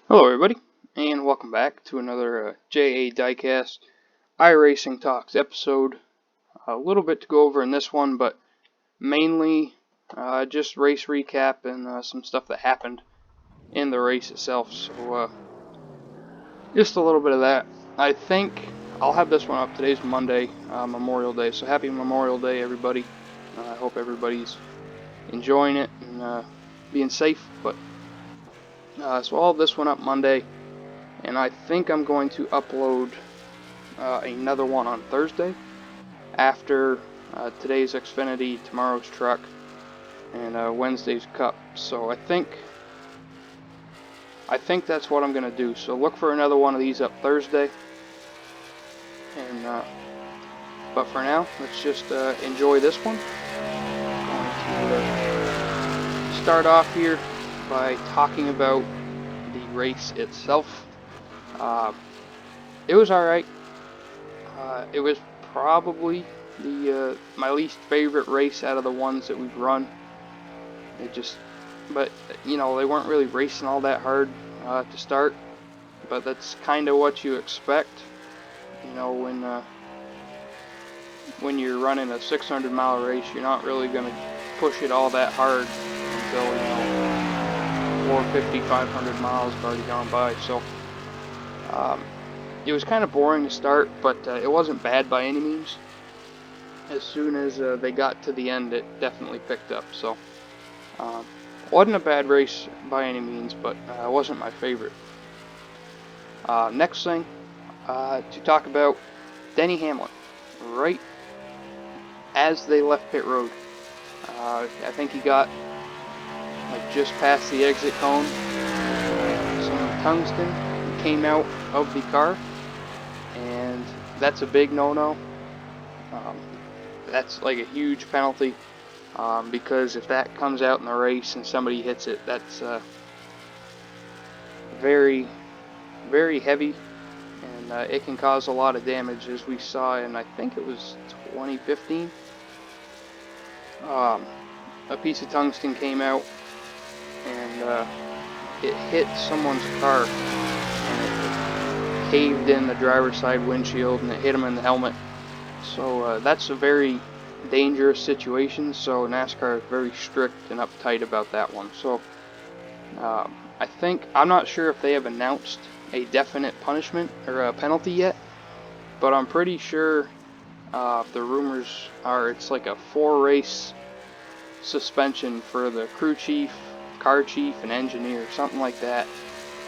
Hello everybody, and welcome back to another JA Diecast iRacing Talks episode. A little bit to go over in this one, but mainly just race recap and some stuff that happened in the race itself. So just a little bit of that. I think I'll have this one up. Today's Monday, Memorial Day, so happy Memorial Day everybody. I hope everybody's enjoying it and being safe. But so I'll have this one up Monday. And I think I'm going to upload another one on Thursday after today's Xfinity, tomorrow's Truck, and Wednesday's Cup. So I think that's what I'm going to do. So look for another one of these up Thursday. And but for now, let's just enjoy this one. I'm going to start off here by talking about the race itself. It was alright. It was probably my least favorite race out of the ones that we've run. But you know, they weren't really racing all that hard to start. But that's kind of what you expect. You know, when you're running a 600-mile race, you're not really going to push it all that hard until 450, 500 miles have already gone by. So it was kind of boring to start, but it wasn't bad by any means. As soon as they got to the end, it definitely picked up. So wasn't a bad race by any means, but it wasn't my favorite. Next thing to talk about, Denny Hamlin. Right as they left pit road, I think he got just past the exit cone. Some tungsten came out of the car, and that's a big no-no. That's like a huge penalty, because if that comes out in the race and somebody hits it, that's very, very heavy, and it can cause a lot of damage, as we saw in, I think it was 2015. A piece of tungsten came out, and it hit someone's car, and it caved in the driver's side windshield, and it hit him in the helmet. So that's a very dangerous situation, so NASCAR is very strict and uptight about that one. So I'm not sure if they have announced a definite punishment or a penalty yet, but I'm pretty sure the rumors are it's like a 4-race suspension for the crew chief, car chief, and engineer, something like that.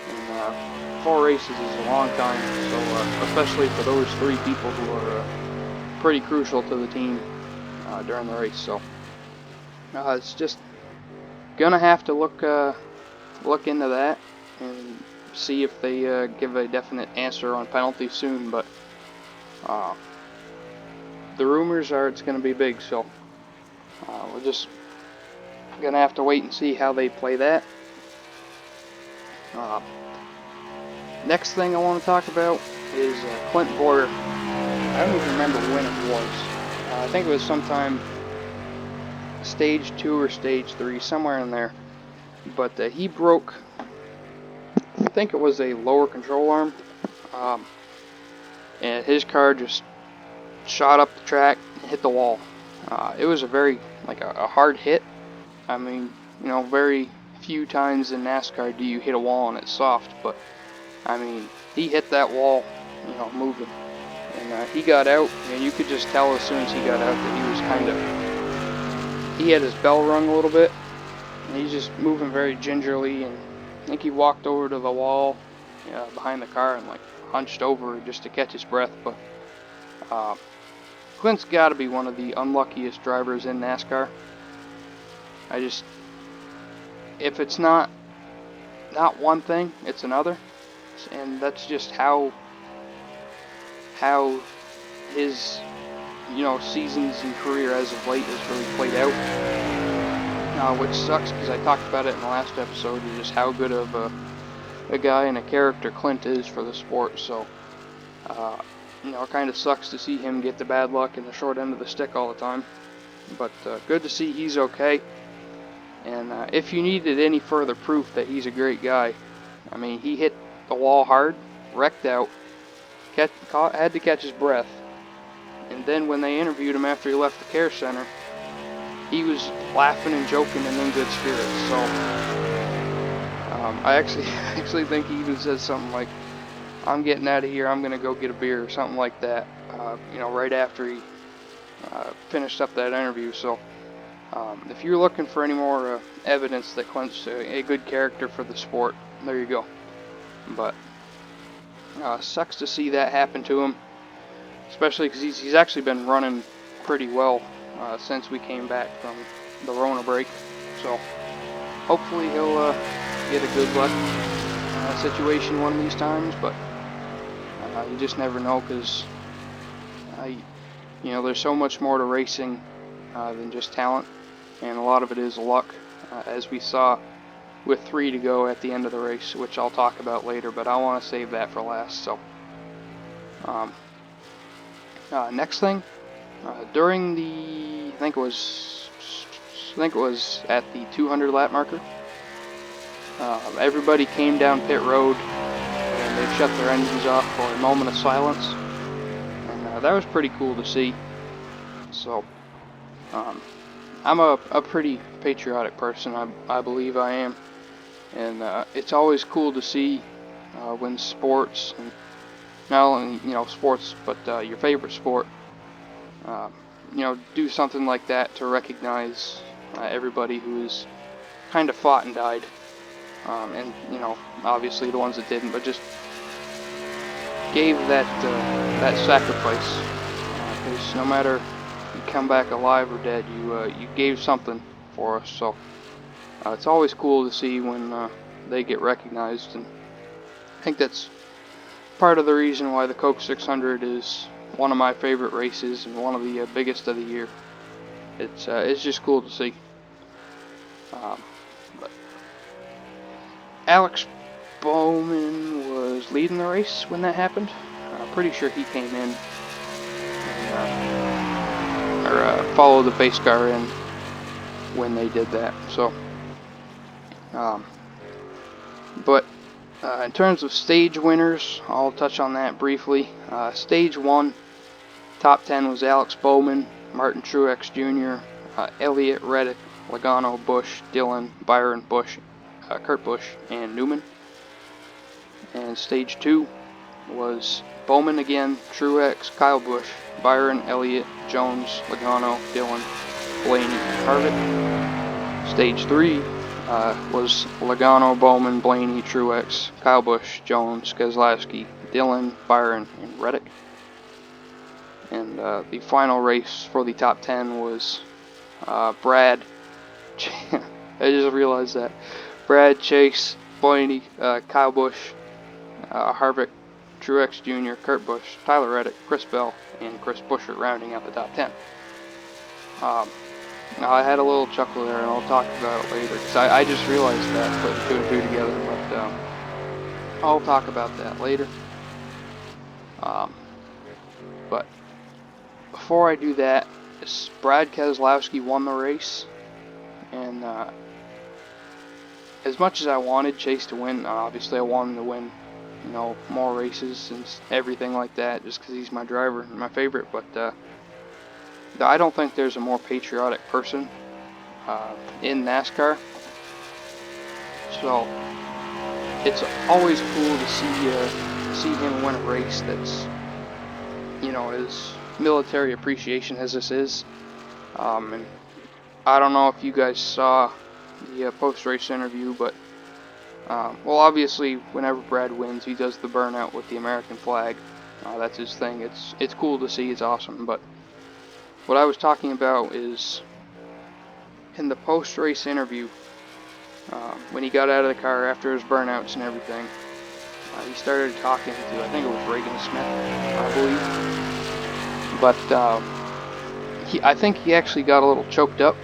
And 4 races is a long time, so especially for those 3 people who are pretty crucial to the team during the race. So it's just gonna have to look into that and see if they give a definite answer on penalties soon. But the rumors are it's gonna be big, so we're just gonna have to wait and see how they play that. Next thing I want to talk about is Clint Bowyer. I don't even remember when it was. I think it was sometime stage 2 or stage 3, somewhere in there. But he broke, I think it was a lower control arm, and his car just shot up the track and hit the wall. It was a very, a hard hit. I mean, very few times in NASCAR do you hit a wall and it's soft, but I mean, he hit that wall, moving. And he got out, and you could just tell as soon as he got out that he had his bell rung a little bit, and he's just moving very gingerly, and I think he walked over to the wall behind the car and hunched over just to catch his breath. But Clint's got to be one of the unluckiest drivers in NASCAR. If it's not one thing, it's another, and that's just how his seasons and career as of late has really played out. Which sucks, because I talked about it in the last episode, is just how good of a guy and a character Clint is for the sport. So it kind of sucks to see him get the bad luck and the short end of the stick all the time. But good to see he's okay. And if you needed any further proof that he's a great guy, I mean, he hit the wall hard, wrecked out, had to catch his breath, and then when they interviewed him after he left the care center, he was laughing and joking and in good spirits. So I actually think he even says something like, "I'm getting out of here. I'm gonna go get a beer," or something like that. Right after he finished up that interview. So if you're looking for any more evidence that Clint's a good character for the sport, there you go. But sucks to see that happen to him, especially because he's actually been running pretty well since we came back from the Rona break. So hopefully he'll get a good luck situation one of these times, but you just never know, because there's so much more to racing than just talent, and a lot of it is luck, as we saw with 3 to go at the end of the race, which I'll talk about later, but I want to save that for last. So next thing, during the I think it was at the 200 lap marker, everybody came down pit road and they shut their engines off for a moment of silence, and that was pretty cool to see. So I'm a pretty patriotic person, I believe I am, and it's always cool to see when sports, and not only sports, but your favorite sport, do something like that to recognize everybody who's kind of fought and died, and obviously the ones that didn't, but just gave that sacrifice, because no matter you come back alive or dead, you gave something for us. So it's always cool to see when they get recognized, and I think that's part of the reason why the Coke 600 is one of my favorite races and one of the biggest of the year. It's just cool to see. But Alex Bowman was leading the race when that happened. I'm pretty sure he came in and followed the pace car in when they did that. So, but in terms of stage winners, I'll touch on that briefly. Stage 1, top 10 was Alex Bowman, Martin Truex Jr., Elliott, Reddick, Logano, Busch, Dillon, Byron, Busch, Kurt Busch, and Newman. And stage 2 was Bowman again, Truex, Kyle Busch, Byron, Elliott, Jones, Logano, Dillon, Blaney, and Harvick. Stage 3 was Logano, Bowman, Blaney, Truex, Kyle Busch, Jones, Keselowski, Dillon, Byron, and Reddick. And the final race for the top 10 was Brad. I just realized that. Brad, Chase, Blaney, Kyle Busch, Harvick, Truex Jr., Kurt Busch, Tyler Reddick, Chris Bell, and Chris Buescher rounding out the top 10. Now I had a little chuckle there, and I'll talk about it later, because I just realized that, putting 2 and 2 together, but I'll talk about that later. But before I do that, Brad Keselowski won the race, and as much as I wanted Chase to win, obviously I want him to win, more races and everything like that, just because he's my driver and my favorite, but I don't think there's a more patriotic person in NASCAR. So it's always cool to see him win a race that's, as military appreciation as this is. And I don't know if you guys saw the post-race interview, but obviously whenever Brad wins, he does the burnout with the American flag. That's his thing. It's cool to see. It's awesome. But what I was talking about is in the post-race interview, when he got out of the car after his burnouts and everything, he started talking to, I think it was Reagan Smith, I believe. But I think he actually got a little choked up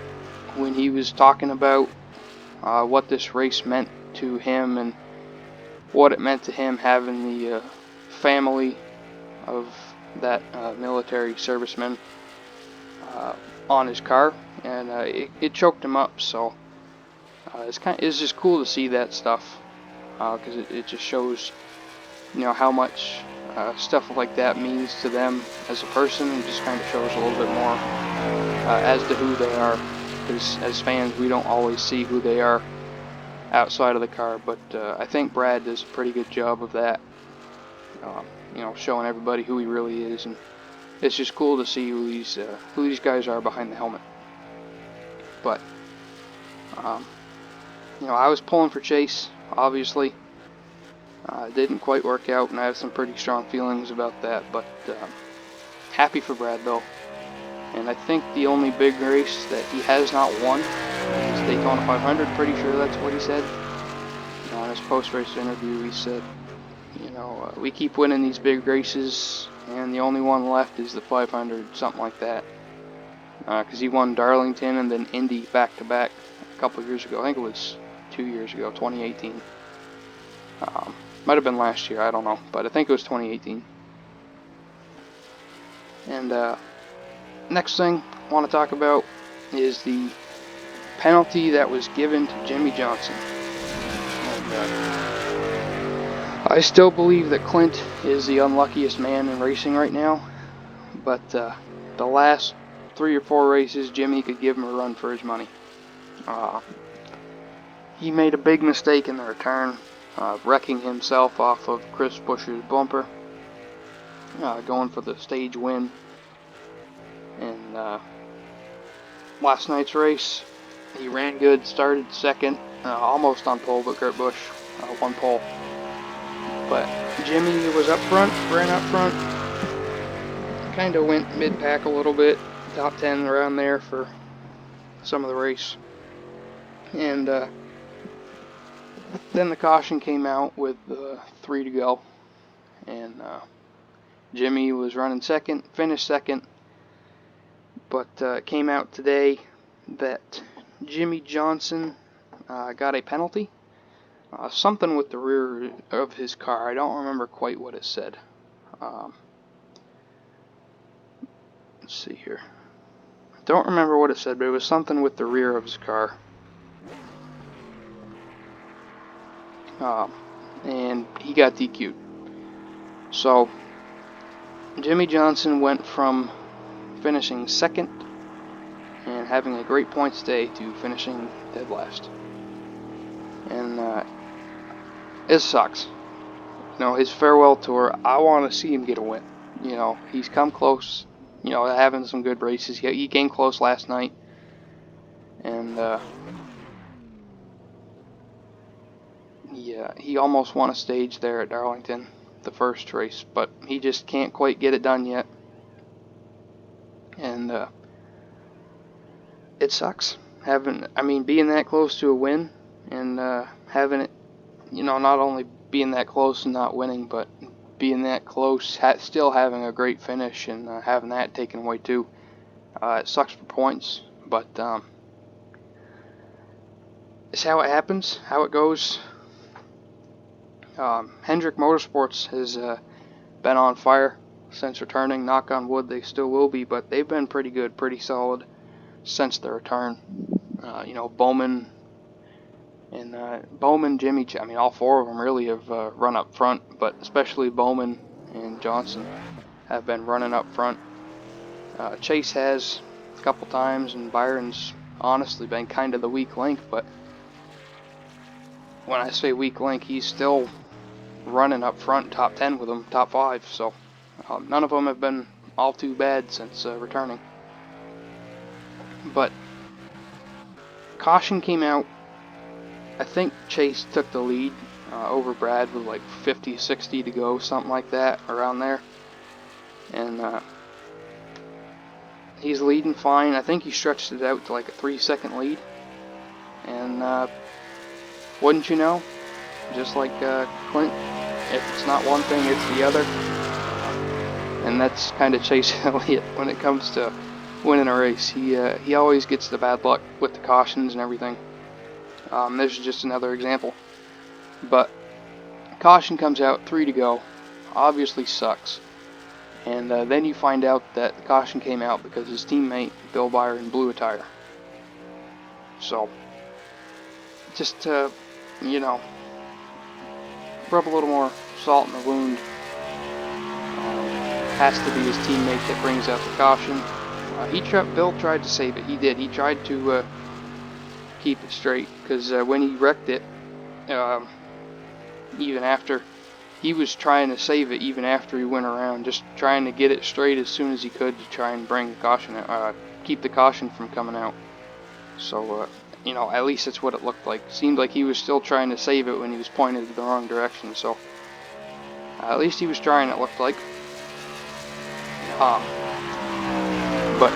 when he was talking about what this race meant to him and what it meant to him having the family of that military serviceman on his car, and it choked him up. So it's just cool to see that stuff. because it just shows, how much stuff like that means to them as a person, and just kind of shows a little bit more as to who they are, because as fans we don't always see who they are outside of the car, but I think Brad does a pretty good job of that, showing everybody who he really is, and it's just cool to see who these guys are behind the helmet. But I was pulling for Chase, obviously. Didn't quite work out, and I have some pretty strong feelings about that, but happy for Brad though. And I think the only big race that he has not won is Daytona 500. Pretty sure that's what he said. In his post-race interview, he said, we keep winning these big races, and the only one left is the 500, something like that. Because he won Darlington and then Indy back-to-back a couple years ago. I think it was 2 years ago, 2018. Might have been last year, I don't know, but I think it was 2018. And next thing I want to talk about is the penalty that was given to Jimmie Johnson. I still believe that Clint is the unluckiest man in racing right now, but the last 3 or 4 races, Jimmie could give him a run for his money. He made a big mistake in the return, wrecking himself off of Chris Buescher's bumper, going for the stage win. And last night's race, he ran good, started second, almost on pole, but Kurt Busch won pole. But Jimmie was up front, ran up front, kind of went mid-pack a little bit, top 10 around there for some of the race. And then the caution came out with 3 to go, and Jimmie was running second, finished second, but it came out today that Jimmie Johnson got a penalty. Something with the rear of his car. I don't remember quite what it said. Let's see here. Don't remember what it said, but it was something with the rear of his car. And he got DQ'd. So, Jimmie Johnson went from finishing second and having a great points day to finishing dead last. And it sucks. His farewell tour, I want to see him get a win. He's come close, having some good races. He came close last night. And he almost won a stage there at Darlington, the first race, but he just can't quite get it done yet. And it sucks being that close to a win, and having it, not only being that close and not winning, but being that close, still having a great finish, and having that taken away too. It sucks for points, but it's how it happens, how it goes. Hendrick Motorsports has been on fire since returning. Knock on wood, they still will be, but they've been pretty good, pretty solid since their return. Bowman and Jimmie, all 4 of them really have run up front, but especially Bowman and Johnson have been running up front. Chase has a couple times, and Byron's honestly been kind of the weak link, but when I say weak link, he's still running up front, top 10 with them, top 5, so none of them have been all too bad since returning. But caution came out. I think Chase took the lead over Brad with like 50, 60 to go, something like that, around there. And he's leading fine. I think he stretched it out to like a 3-second lead. And wouldn't you know, just like Clint, if it's not one thing, it's the other. And that's kind of Chase Elliott when it comes to winning a race. He always gets the bad luck with the cautions and everything. This is just another example. But caution comes out, 3 to go. Obviously sucks. And then you find out that the caution came out because his teammate, Bill Byron, blew a tire. So, just, rub a little more salt in the wound. Has to be his teammate that brings out the caution. Bill tried to save it. He did. He tried to keep it straight, because when he wrecked it, even after he was trying to save it, even after he went around, just trying to get it straight as soon as he could to try and bring the caution out, keep the caution from coming out. So you know, at least that's what it looked like. Seemed like he was still trying to save it when he was pointed in the wrong direction. So at least he was trying, it looked like. But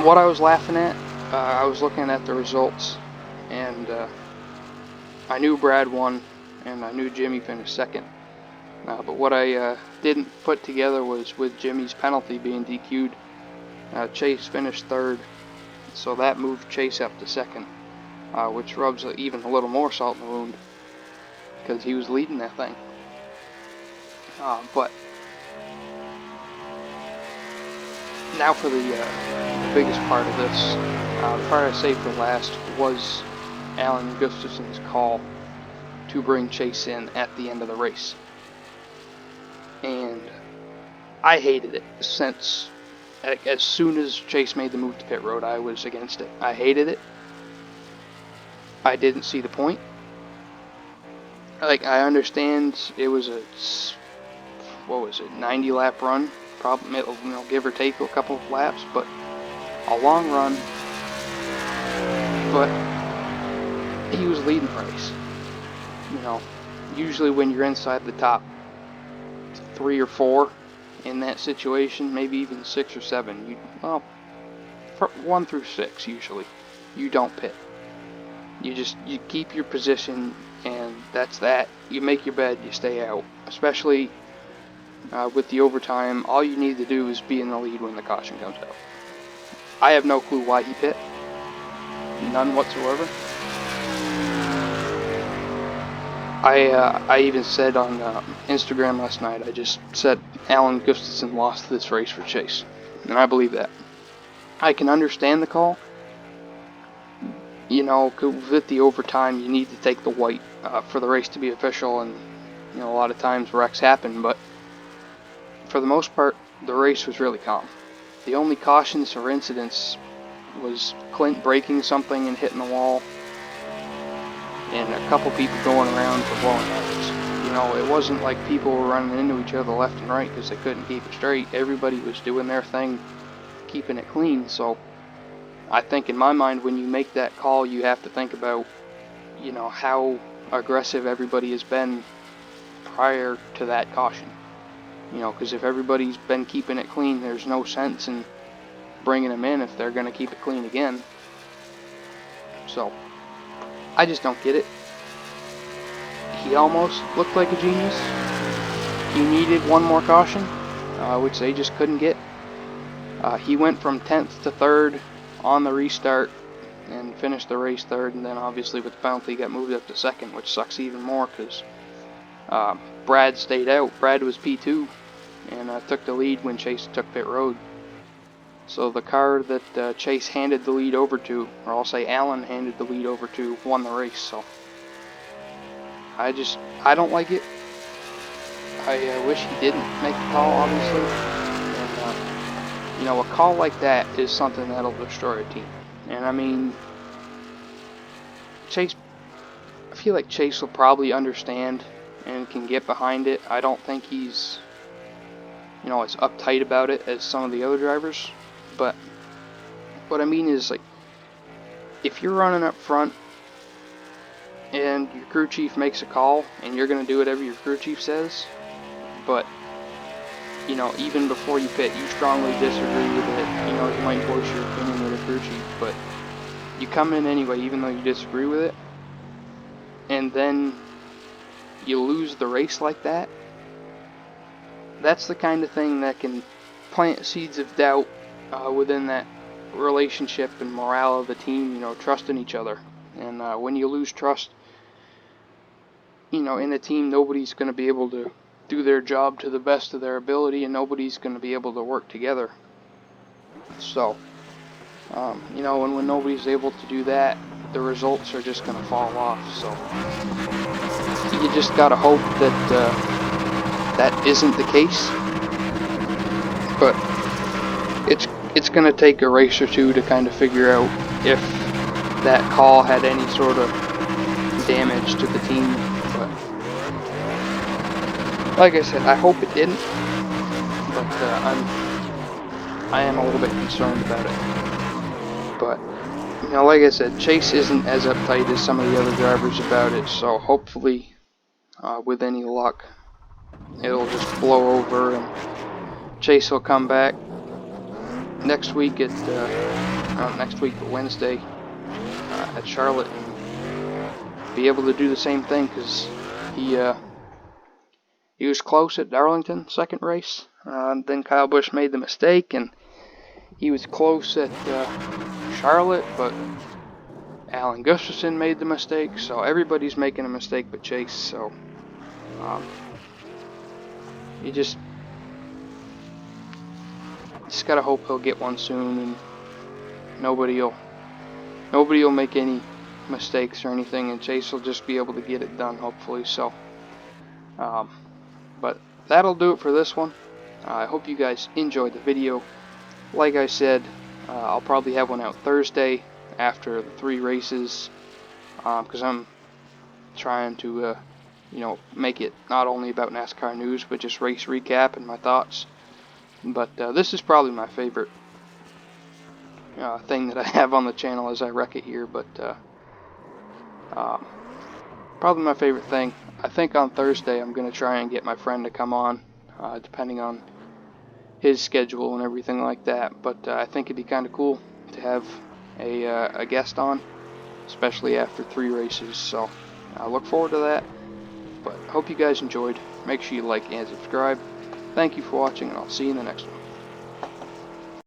what I was laughing at, I was looking at the results, and I knew Brad won, and I knew Jimmie finished second. But what I didn't put together was with Jimmie's penalty being DQ'd, Chase finished third, so that moved Chase up to second, which rubs even a little more salt in the wound, because he was leading that thing. But now for the biggest part of this. The part I saved for last was Alan Gustafson's call to bring Chase in at the end of the race. And I hated it since, as soon as Chase made the move to pit road, I was against it. I hated it. I didn't see the point. Like, I understand it was a, 90 lap run, probably, you know, give or take a couple of laps, but a long run. But he was leading the race. You know, usually when you're inside the top 3 or 4 in that situation, maybe even 6 or 7, well, 1 through 6 usually, you don't pit. You keep your position, and that's that. You make your bed, you stay out. Especially with the overtime, all you need to do is be in the lead when the caution comes out. I have no clue why he pit. None whatsoever. I even said on Instagram last night, I just said Alan Gustafson lost this race for Chase. And I believe that. I can understand the call. You know, with the overtime, you need to take the white for the race to be official, and you know, a lot of times wrecks happen, but for the most part, the race was really calm. The only cautions or incidents was Clint breaking something and hitting the wall, and a couple people going around for blowing tires. You know, it wasn't like people were running into each other left and right because they couldn't keep it straight. Everybody was doing their thing, keeping it clean. So I think in my mind, when you make that call, you have to think about, you know, how aggressive everybody has been prior to that caution. You know, because if everybody's been keeping it clean, there's no sense in bringing them in if they're going to keep it clean again. So I just don't get it. He almost looked like a genius. He needed one more caution, which they just couldn't get. He went from 10th to 3rd on the restart and finished the race 3rd, and then obviously with the penalty got moved up to 2nd, which sucks even more because Brad stayed out. Brad was P2 and took the lead when Chase took pit road. So the car that Chase handed the lead over to, or I'll say Alan handed the lead over to, won the race. So I don't like it. I wish he didn't make the call, obviously. And you know, a call like that is something that'll destroy a team. And I mean, Chase, I feel like Chase will probably understand and can get behind it. I don't think he's, you know, as uptight about it as some of the other drivers. But what I mean is, like, if you're running up front and your crew chief makes a call and you're going to do whatever your crew chief says, but, you know, even before you pit, you strongly disagree with it, you know, you might voice your opinion with the crew chief, but you come in anyway even though you disagree with it, and then you lose the race like that, that's the kind of thing that can plant seeds of doubt within that relationship and morale of the team, you know, trusting each other. And when you lose trust, you know, in a team, nobody's going to be able to do their job to the best of their ability, and nobody's going to be able to work together. So, you know, and when nobody's able to do that, the results are just going to fall off. So, just gotta hope that that isn't the case. But it's gonna take a race or two to kind of figure out if that call had any sort of damage to the team. But like I said, I hope it didn't. But I am a little bit concerned about it. But you know, like I said, Chase isn't as uptight as some of the other drivers about it. So hopefully, with any luck, it'll just blow over and Chase will come back next week at Wednesday at Charlotte and be able to do the same thing, because he was close at Darlington, second race. Then Kyle Busch made the mistake, and he was close at Charlotte, but Alan Gustafson made the mistake. So everybody's making a mistake but Chase. So you just gotta hope he'll get one soon, and nobody'll make any mistakes or anything, and Chase will just be able to get it done, hopefully. So but that'll do it for this one. I hope you guys enjoyed the video. Like I said, I'll probably have one out Thursday after the 3 races, because I'm trying to you know, make it not only about NASCAR news but just race recap and my thoughts. But this is probably my favorite thing that I have on the channel as I wreck it here. But probably my favorite thing. I think on Thursday I'm going to try and get my friend to come on, depending on his schedule and everything like that. But I think it'd be kind of cool to have a guest on, especially after 3 races. So I look forward to that. But I hope you guys enjoyed. Make sure you like and subscribe. Thank you for watching, and I'll see you in the next one.